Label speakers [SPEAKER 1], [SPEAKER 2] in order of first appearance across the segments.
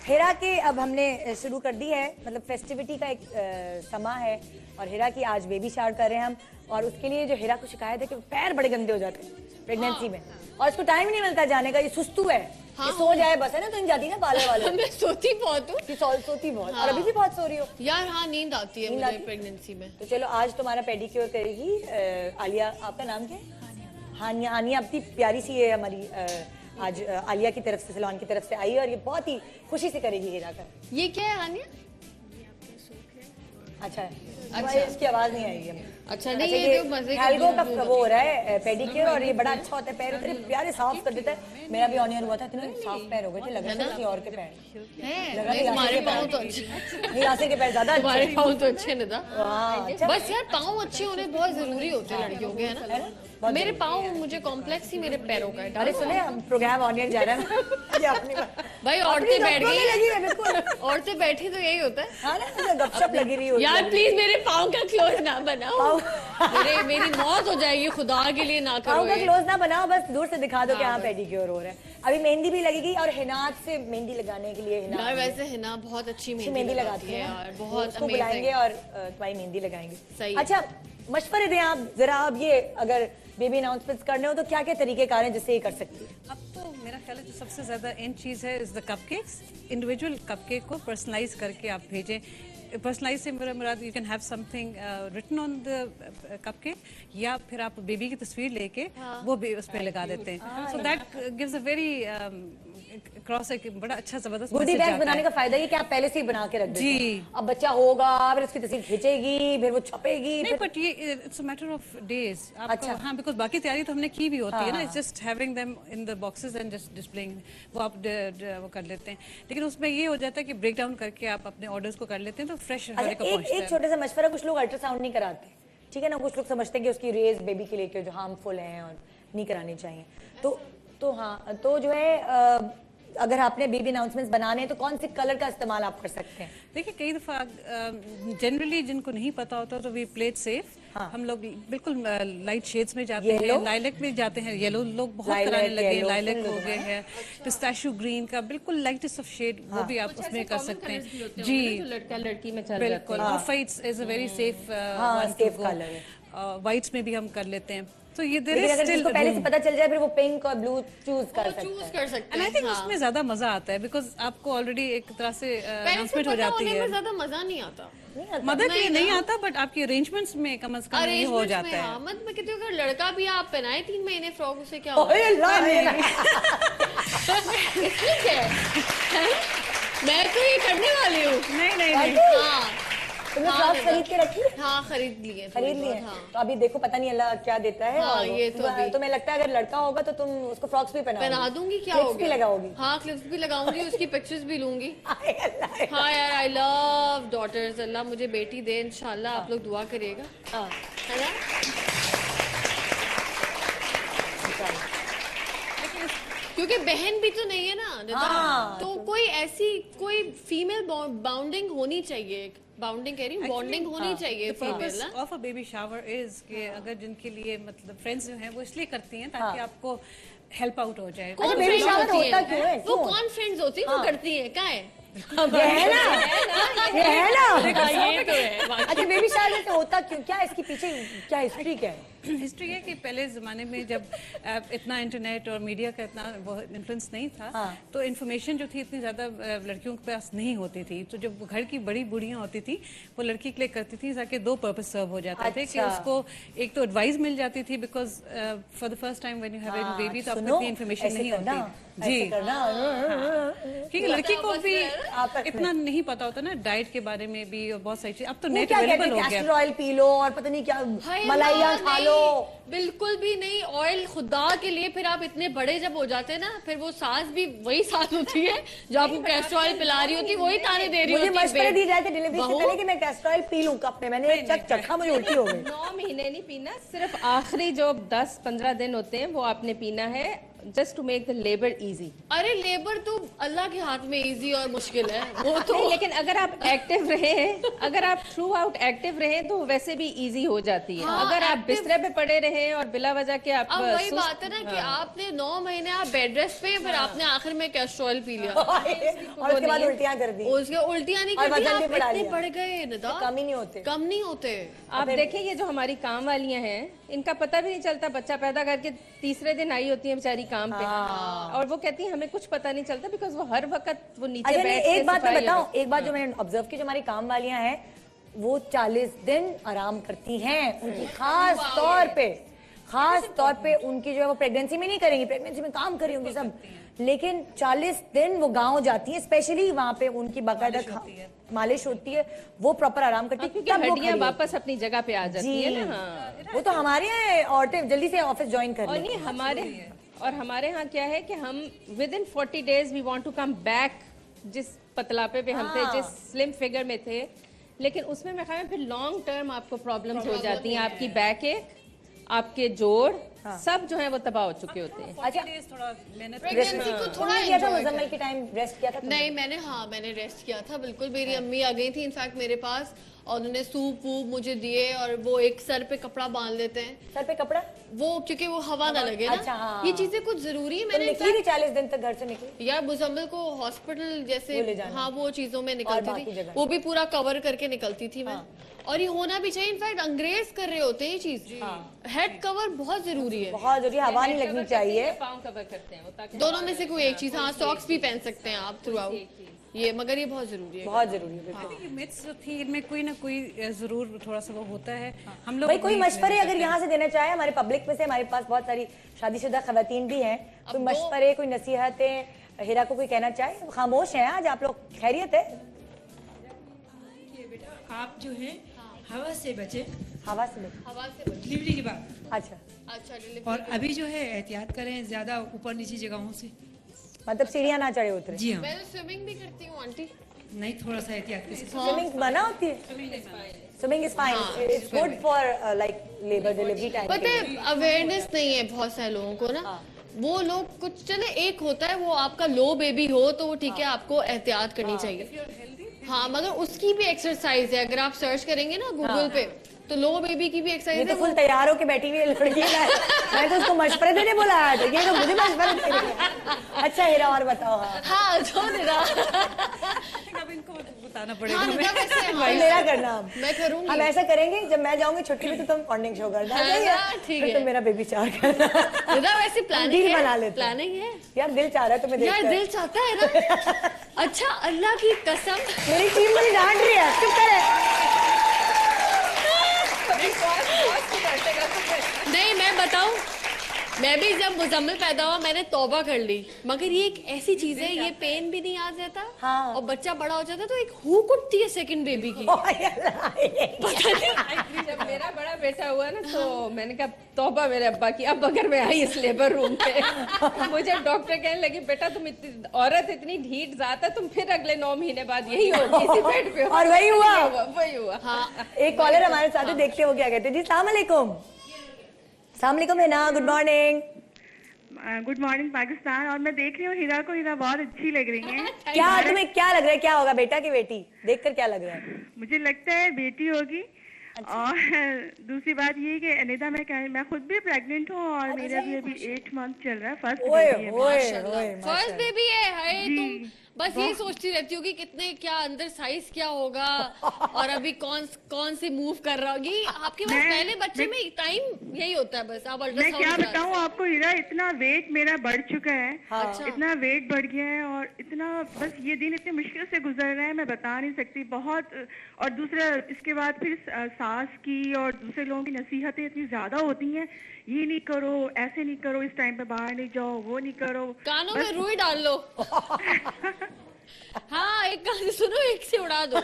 [SPEAKER 1] हिरा के अब हमने शुरू कर दी है, मतलब फेस्टिविटी का एक समा है और हिरा की आज बेबी शावर कर रहे हैं हम। और उसके लिए जो हिरा को शिकायत है कि पैर बड़े गंदे हो जाते हैं प्रेगनेंसी में और इसको टाइम ही नहीं मिलता जाने का। ये सुस्तू है, ये सो जाए बस, है ना? तो इन जाती ना पार्लर वाले।
[SPEAKER 2] मैं सोती बहुत हूँ,
[SPEAKER 1] सोती बहुत। और अभी भी बहुत सो रही हो
[SPEAKER 2] यार। हाँ, नींद आती है मुझे प्रेगनेंसी में।
[SPEAKER 1] तो चलो आज तुम्हारा पेडिक्योर करेगी आलिया। आपका नाम क्या है? हानिया। हानिया अपनी प्यारी सी है हमारी, आज आलिया की तरफ से, सैलून की तरफ से आई है और ये बहुत ही खुशी से करेगी हिरा का।
[SPEAKER 2] ये क्या है हानिया?
[SPEAKER 1] अच्छा, इसकी आवाज नहीं आई है।
[SPEAKER 2] अच्छा नहीं, ये जो मजे
[SPEAKER 1] का वो हो रहा है पेडिक्योर और ये बड़ा अच्छा होता है। पैर इतने प्यारे साफ कर देता है। मेरा भी ऑनियन हुआ था, इतने साफ पैर हो गए थे, लग रहा था किसी और के पैर
[SPEAKER 2] हैं। तुम्हारे पाँव तो अच्छे,
[SPEAKER 1] यासिर के पैर ज्यादा
[SPEAKER 2] तुम्हारे पाँव तो अच्छे निदा।
[SPEAKER 1] अच्छा।
[SPEAKER 2] बस यार पाँव अच्छे होने बहुत जरूरी होते हैं लड़कियों के, है ना? मेरे पाँव, मुझे कॉम्प्लेक्स ही मेरे पैरों का है।
[SPEAKER 1] अरे सुने, हम प्रोग्राम ऑनियन जा रहे हैं
[SPEAKER 2] भाई, औरतें बैठ गई, औरतें बैठी तो यही होता है,
[SPEAKER 1] गपशप लगी रही होती है।
[SPEAKER 2] यार प्लीज मेरे पाँव का क्लोज ना बनाओ, मेरी मौत हो जाएगी, खुदा के लिए ना करो।
[SPEAKER 1] पाँव का क्लोज ना बनाओ, बस दूर से दिखा दो कि हाँ पेडिक्योर हो रहा है। अभी मेहंदी भी लगेगी और हिनात से मेहंदी लगाने के लिए
[SPEAKER 2] यार वैसे हिना बहुत अच्छी मेहंदी
[SPEAKER 1] लगाती है
[SPEAKER 2] यार, बहुत
[SPEAKER 1] अमेजिंग। बुलाएंगे और तुम्हारी मेहंदी लगाएंगे।
[SPEAKER 2] सही।
[SPEAKER 1] अच्छा, मशवरे दें आप जरा। अब ये अगर बेबी अनाउंसमेंट्स करने हो तो क्या क्या तरीकेकार हैं जिससे ये कर सकती है?
[SPEAKER 3] अब तो मेरा ख्याल है जो सबसे ज्यादा इन चीज है is the cupcakes. Individual cupcake को पर्सनलाइज करके आप भेजें। पर्सनलाइज से मेरा मुराद, you can have something written on the cupcake, या फिर आप बेबी की तस्वीर लेके वो भी उस पर लगा देते हैं। So that gives a very cross, एक बड़ा अच्छा जबरदस्त
[SPEAKER 1] गोदी बैग बनाने का फायदा ये कि आप पहले से ही बना के रख देते हैं।
[SPEAKER 3] जी।
[SPEAKER 1] अब बच्चा होगा, फिर उसकी तस्वीर खींचेगी, फिर वो छपेगी।
[SPEAKER 3] नहीं, बट ये it's a matter of days. अच्छा। हाँ, बिकॉज बाकी तैयारी तो हमने की भी होती है ना। It's just having them in the boxes and just displaying, वो आप वो कर लेते हैं। लेकिन उसमें ये हो जाता है कि ब्रेक डाउन करके आप अपने ऑर्डर्स को कर लेते हैं तो फ्रेश वाले को पहुंचता है।
[SPEAKER 1] एक छोटा सा मशवरा, कुछ लोग अल्ट्रासाउंड नहीं कराते, ठीक है ना? कुछ लोग समझते हैं कि उसकी रेज बेबी के लिए जो हार्मफुल है और नहीं करानी चाहिए। तो जो है, अगर आपने बेबी अनाउंसमेंट्स बनाने तो कौन से कलर का इस्तेमाल आप कर सकते हैं?
[SPEAKER 3] देखिए, कई दफा जनरली जिनको नहीं पता होता तो वी प्ले इट सेफ। हम लोग बिल्कुल लाइट शेड्स में जाते हैं, लाइलैक में जाते हैं। येलो लोग बहुत कराने लगे हैं, लाइलैक हो गए हैं, पिस्ताशियो ग्रीन का बिल्कुल लाइटेस्ट ऑफ शेड, वो भी आप उसमें कर सकते हैं। जी,
[SPEAKER 4] लड़का लड़की में चल
[SPEAKER 3] बिल्कुल। Of whites is a very safe
[SPEAKER 1] colour है।
[SPEAKER 3] वाइट्स में भी हम कर लेते हैं। तो ये
[SPEAKER 1] अगर जिसको पहले से पता चल जाए फिर वो पिंक और ब्लू चूज कर सकते हैं।
[SPEAKER 3] आई थिंक उसमें ज्यादा मजा आता है बिकॉज आपको ऑलरेडी एक तरह से अनाउंसमेंट हो जाती है।
[SPEAKER 2] ज्यादा मजा नहीं आता,
[SPEAKER 3] मदद के लिए नहीं आता, बट आपके अरेंजमेंट्स में कम से कम ये हो जाता है।
[SPEAKER 2] मत मैं कहती हूँ अगर लड़का भी आप पहनाए 3 महीने फ्रॉक, उसे क्या मैं तो ये करने वाली हूँ।
[SPEAKER 3] नहीं।
[SPEAKER 2] हाँ,
[SPEAKER 1] तुमने फ्रॉक खरीद के रखी?
[SPEAKER 2] हाँ, खरीद लिए।
[SPEAKER 1] तो अभी देखो, पता नहीं अल्लाह क्या देता है।
[SPEAKER 2] हाँ, ये तो
[SPEAKER 1] तुम्हें लगता है अगर लड़का होगा तो तुम उसको फ्रॉक्स भी
[SPEAKER 2] पहना दूंगी? क्या
[SPEAKER 1] क्लिप्स भी लगाओगी?
[SPEAKER 2] हाँ, क्लिप्स भी लगाऊंगी, उसकी पिक्चर्स भी लूंगी। हाँ यार, आई लव डॉटर्स। अल्लाह मुझे बेटी दे इंशाल्लाह। आप लोग दुआ करिएगा, है ना? क्योंकि बहन भी तो नहीं है ना, तो कोई फीमेल बाउंडिंग होनी चाहिए। बाउंडिंग कह रही हूँ, बॉन्डिंग होनी चाहिए फीमेल ना।
[SPEAKER 3] Of a baby shower is कि अगर जिनके लिए मतलब फ्रेंड्स जो हैं वो इसलिए करती हैं ताकि आपको हेल्प आउट हो जाए।
[SPEAKER 1] अच्छा, बेबी शावर होता क्यों है?
[SPEAKER 2] वो कौन फ्रेंड्स होती है वो करती है? क्या है?
[SPEAKER 1] ये है ना।
[SPEAKER 2] ये तो है।
[SPEAKER 1] अच्छा, बेबी शावर से होता क्यों? क्या इसके पीछे क्या हिस्ट्री क्या है?
[SPEAKER 3] हिस्ट्री है कि पहले ज़माने में जब इतना इंटरनेट और मीडिया का इतना वो इन्फ्लुएंस नहीं था, तो इन्फॉर्मेशन जो थी इतनी ज़्यादा लड़कियों के पास नहीं होती थी। तो जब घर की बड़ी बूढ़ियाँ होती थी वो लड़की के लिए करती थी ताकि 2 पर्पस सर्व हो जाते थे कि उसको एक तो एडवाइस मिल जाती थी, because for the first time when you have a baby तो आपको इतनी इन्फॉर्मेशन नहीं होती। जी, क्योंकि लड़की को भी इतना नहीं पता होता ना डाइट के बारे में भी, और बहुत सारी चीज़। अब तो नेट अवेलेबल हो गया।
[SPEAKER 1] कैस्टर ऑयल पी लो और पता नहीं क्या मलाइयाँ खा लो।
[SPEAKER 2] बिल्कुल भी नहीं। ऑयल खुदा के लिए, फिर आप इतने बड़े जब हो जाते हैं ना, फिर वो सास भी वही सास होती है जो आपको कैस्टर ऑयल पिला रही होती है, वही ताने दे रही होती है।
[SPEAKER 1] मुझे मशवरे दी जाए थे डिलीवरी से पहले कि मैं कैस्टर ऑयल पी लूं कप में। मैंने चखा, मुझे उल्टी हो गई।
[SPEAKER 4] 9 महीने नहीं पीना, सिर्फ आखिरी जो 10-15 दिन होते हैं वो आपने पीना है। just to make the labor easy.
[SPEAKER 2] अरे लेबर तो अल्लाह के हाथ में इजी और मुश्किल है वो तो।
[SPEAKER 4] नहीं, लेकिन अगर आप एक्टिव रहे, अगर आप थ्रू आउट एक्टिव रहे तो वैसे भी इजी हो जाती है।
[SPEAKER 2] हाँ,
[SPEAKER 4] अगर आप
[SPEAKER 2] active-
[SPEAKER 4] बिस्तरे पे पड़े रहे और बिला वजह के आप
[SPEAKER 2] अब वही
[SPEAKER 4] सुस्त-
[SPEAKER 2] बात है ना कि आपने 9 महीने आप बेड रेस्ट पे, फिर आपने आखिर में कैस्ट्रॉल ऑयल पी लिया,
[SPEAKER 1] और उसके बाद उल्टियां कर दी,
[SPEAKER 2] उसके उल्टियां नहीं
[SPEAKER 1] और
[SPEAKER 2] करती,
[SPEAKER 1] वजन भी
[SPEAKER 2] आप
[SPEAKER 1] बढ़ा
[SPEAKER 2] इतने
[SPEAKER 1] लिया।
[SPEAKER 2] बढ़ गए निदा,
[SPEAKER 1] कम ही नहीं होते।
[SPEAKER 2] कम नहीं होते।
[SPEAKER 4] आप देखें ये जो हमारी काम वालियां हैं, इनका पता भी नहीं चलता, बच्चा पैदा करके तीसरे दिन आई होती है बेचारी काम पे, और वो कहती है हमें कुछ पता नहीं चलता, बिकॉज वो हर वक्त वो नीचे
[SPEAKER 1] अच्छा,
[SPEAKER 4] बैठ के
[SPEAKER 1] एक बात मैं
[SPEAKER 4] सफाई
[SPEAKER 1] बताऊं, एक बात जो मैंने ऑब्जर्व की, जो हमारी काम वालियां हैं वो 40 दिन आराम करती हैं। उनकी खास तौर पे उनकी जो है वो प्रेगनेंसी में नहीं करेंगी, प्रेगनेंसी में काम करी होंगी सब, लेकिन 40 दिन वो गांव जाती है, स्पेशली वहां पे उनकी बाकायदा मालिश होती है, वो प्रॉपर आराम करती है,
[SPEAKER 4] क्योंकि
[SPEAKER 1] तब वो
[SPEAKER 4] हड्डियां
[SPEAKER 1] खड़ी
[SPEAKER 4] वापस अपनी जगह पे आ जाती
[SPEAKER 1] जी।
[SPEAKER 4] है ना। हाँ।
[SPEAKER 1] वो तो हमारे यहाँ औरतें जल्दी से ऑफिस ज्वाइन कर
[SPEAKER 4] और
[SPEAKER 1] लेती
[SPEAKER 4] नहीं
[SPEAKER 1] हैं।
[SPEAKER 4] हमारे यहाँ क्या है कि हम within 40 days we want to come back जिस पतलापे पे हम थे, जिस स्लिम फिगर में थे, लेकिन उसमें मैं ख्याल फिर लॉन्ग टर्म आपको प्रॉब्लम्स हो जाती हैं, आपकी बैक एक, आपके जोड़ सब जो है वो तबाह हो चुके होते हैं।
[SPEAKER 1] अच्छा,
[SPEAKER 3] थोड़ा मेहनत
[SPEAKER 2] प्रेगनेंसी को थोड़ा
[SPEAKER 1] तुमने किया था
[SPEAKER 2] enjoy
[SPEAKER 1] मुजम्मिल
[SPEAKER 2] करें।
[SPEAKER 1] के टाइम रेस्ट किया था तुमने?
[SPEAKER 2] नहीं मैंने रेस्ट किया था बिल्कुल। मेरी अम्मी आ गई थी इनफैक्ट मेरे पास, और उन्होंने सूप वूप मुझे दिए, और वो एक सर पे कपड़ा बांध लेते हैं
[SPEAKER 1] सर पे कपड़ा,
[SPEAKER 2] वो, क्योंकि वो हवा ना लगे ना।
[SPEAKER 1] अच्छा, हाँ।
[SPEAKER 2] ये चीजें कुछ जरूरी है।
[SPEAKER 1] तुम
[SPEAKER 2] मैंने
[SPEAKER 1] निकली थी 40 दिन तक घर से निकली?
[SPEAKER 2] यार मुजम्मिल को हॉस्पिटल जैसे
[SPEAKER 1] वो ले जाना।
[SPEAKER 2] हाँ वो चीजों में
[SPEAKER 1] और
[SPEAKER 2] निकलती
[SPEAKER 1] बाकी
[SPEAKER 2] थी,
[SPEAKER 1] जगह।
[SPEAKER 2] वो भी पूरा कवर करके निकलती थी मैं। और ये होना भी चाहिए, इनफैक्ट अंग्रेज कर रहे होते हैं ये चीज। हेड कवर बहुत जरूरी है,
[SPEAKER 1] बहुत जरूरी, हवा नहीं लगनी चाहिए।
[SPEAKER 4] पाँव कवर करते हैं वो, ताकि
[SPEAKER 2] दोनों में से कोई एक चीज। हाँ सॉक्स भी पहन सकते हैं आप थ्रू आउट ये, मगर ये बहुत जरूरी है।
[SPEAKER 1] बहुत जरूरी है, बिल्कुल।
[SPEAKER 3] मिथ्स जो थी इनमें कोई ना कोई जरूर थोड़ा सा वो होता है। हम लोग
[SPEAKER 1] भाई कोई
[SPEAKER 3] नहीं
[SPEAKER 1] मशवरे
[SPEAKER 3] करते
[SPEAKER 1] अगर यहाँ से देना चाहे, हमारे पब्लिक में से हमारे पास बहुत सारी शादीशुदा खवातीन भी हैं, कोई मशवरे, कोई नसीहतें हिरा को कोई कहना चाहे? खामोश हैं आज आप लोग, खैरियत है?
[SPEAKER 5] आप जो है हवा से बचे,
[SPEAKER 1] हवा से बच-
[SPEAKER 2] हवा से बच-
[SPEAKER 5] डिलीवरी के बाद,
[SPEAKER 1] अच्छा,
[SPEAKER 2] अच्छा delivery
[SPEAKER 5] और अभी जो है एहतियात करें ज्यादा ऊपर नीची जगहों से।
[SPEAKER 1] मतलब सीढ़ियाँ ना चढ़े उतरे।
[SPEAKER 5] जी हाँ,
[SPEAKER 2] मैं तो स्विमिंग भी करती हूँ आंटी।
[SPEAKER 5] नहीं थोड़ा सा एहतियात के साथ।
[SPEAKER 1] स्विमिंग मना होती है? Swimming is fine, it's good for like labour delivery time.
[SPEAKER 2] पता है अवेयरनेस नहीं है बहुत सारे लोगों को ना। वो लोग कुछ, चले एक होता है वो आपका लो बेबी हो तो वो ठीक है, आपको एहतियात करनी चाहिए। हाँ मगर उसकी भी एक्सरसाइज है, अगर आप सर्च करेंगे ना गूगल पे तो लो बेबी की भी
[SPEAKER 1] ये
[SPEAKER 2] एक्सरसाइज
[SPEAKER 1] तो
[SPEAKER 2] है।
[SPEAKER 1] फुल तैयार होके बैठी हुई है लड़की है। मैं तो उसको मशवरे देने बुलाया था, ये तो मुझे मशवरे दे रही है। अच्छा हिरा और बताओ। हाँ,
[SPEAKER 2] हाँ जो निरा
[SPEAKER 3] अब इनको बताना पड़ेगा
[SPEAKER 2] हाँ,
[SPEAKER 3] हमें।
[SPEAKER 2] निरा वैसे हाँ,
[SPEAKER 1] भाई मेरा करना अब।
[SPEAKER 2] मैं करूंगी।
[SPEAKER 1] हम ऐसा करेंगे, जब मैं जाऊंगी छुट्टी में तो तुम मॉर्निंग शो करना,
[SPEAKER 2] हाँ,
[SPEAKER 1] सही है?
[SPEAKER 2] ठीक
[SPEAKER 1] फिर
[SPEAKER 2] है।
[SPEAKER 1] तुम मेरा बेबी शावर करना।
[SPEAKER 2] निरा वैसे प्लानिंग
[SPEAKER 1] डील बना
[SPEAKER 2] है,
[SPEAKER 1] लेते हैं।
[SPEAKER 2] प्लानिंग है
[SPEAKER 1] यार दिल चाह रहा है तुम्हें
[SPEAKER 2] यार,
[SPEAKER 1] देखकर।
[SPEAKER 2] दिल चाहता है ना। अच्छा अल्लाह की कसम,
[SPEAKER 1] मेरी टीम मुझे डांट रही है, चुप करे।
[SPEAKER 2] नहीं मैं बताऊं, मैं भी जब मुजम्मिल पैदा हुआ मैंने तौबा कर ली, मगर ये एक ऐसी चीज है, ये पेन भी नहीं आ जाता।
[SPEAKER 1] हाँ।
[SPEAKER 2] और बच्चा बड़ा हो जाता तो एक हुक उठती है सेकंड बेबी की।
[SPEAKER 4] जब मेरा बड़ा बेटा हुआ ना तो मैंने कहा तौबा मेरे अब्बा की, अब अगर मैं आई इस लेबर रूम पे मुझे डॉक्टर कहने लगी बेटा तुम इतनी औरत इतनी ढीठ जाता, तुम फिर अगले 9 महीने बाद यही होगी इसी बेड पे।
[SPEAKER 1] और वही हुआ।
[SPEAKER 4] वही हुआ।
[SPEAKER 2] हाँ
[SPEAKER 1] एक कॉलर हमारे साथ है, देखते हो क्या कहते हैं। जी सलाम अलैकुम। सलाम अलैकुम है ना, good morning.
[SPEAKER 6] Good morning Pakistan. और मैं देख रही हूँ हिरा को, हिरा बहुत अच्छी लग रही है।
[SPEAKER 1] क्या तुम्हें क्या लग रहा है, क्या होगा, बेटा की बेटी? देखकर क्या लग रहा है?
[SPEAKER 6] मुझे लगता है बेटी होगी। और दूसरी बात ये कि निदा मैं खुद भी प्रेग्नेंट हूँ और मेरा भी अभी 8 मंथ चल रहा है, फर्स्ट
[SPEAKER 1] ओए
[SPEAKER 6] बेबी है।
[SPEAKER 1] ओए ओए,
[SPEAKER 2] फर्स्ट बेबी है। हाय तुम बस ये सोचती रहती होगी कितने, क्या अंदर साइज क्या होगा, और अभी कौन से मूव कर रहा होगी। आपके पास पहले बच्चे में टाइम यही होता है, बस आप
[SPEAKER 6] मैं
[SPEAKER 2] अल्ट्रासाउंड
[SPEAKER 6] क्या बताऊँ आपको हिरा, इतना वेट मेरा बढ़ चुका है।
[SPEAKER 2] अच्छा।
[SPEAKER 6] इतना वेट बढ़ गया है और इतना, बस ये दिन इतने मुश्किल से गुजर रहे हैं, मैं बता नहीं सकती बहुत। और दूसरा इसके बाद फिर सास की और दूसरे लोगों की नसीहतें इतनी ज्यादा होती हैं, ये नहीं करो, ऐसे नहीं करो, इस टाइम पे बाहर नहीं जाओ, वो नहीं करो।
[SPEAKER 2] कानों में रुई डाल लो। हाँ एक कान से सुनो, एक से उड़ा दो।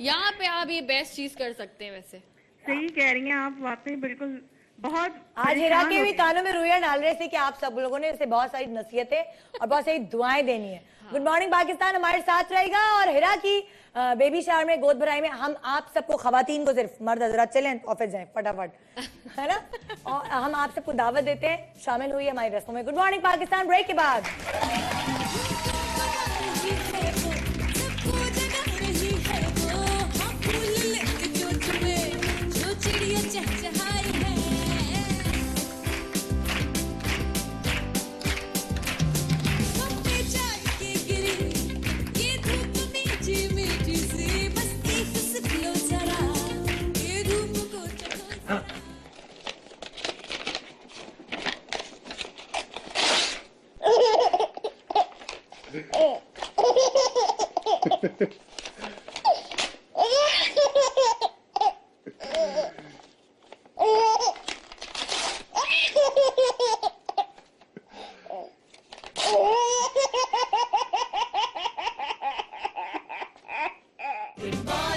[SPEAKER 2] यहाँ पे आप ये बेस्ट चीज कर सकते हैं वैसे।
[SPEAKER 6] सही कह रही हैं आप, वाकई बिल्कुल बहुत
[SPEAKER 1] आज हिरा
[SPEAKER 6] परेशान
[SPEAKER 1] के
[SPEAKER 6] हो
[SPEAKER 1] भी
[SPEAKER 6] गए।
[SPEAKER 1] कानों में रुइयां डाल रहे थे कि आप सब लोगों ने उसे बहुत सारी नसीहतें और बहुत सारी दुआएं देनी है। गुड मॉर्निंग पाकिस्तान हमारे साथ रहेगा और हिरा की बेबी शावर में गोद भराई में हम आप सबको खवातीन को, सिर्फ मर्द हजरात चलें ऑफिस जाएं फटाफट, है ना, और हम आप सबको दावत देते हैं, शामिल हुई हमारी रस्मों में। गुड मॉर्निंग पाकिस्तान ब्रेक के बाद।
[SPEAKER 7] Good morning.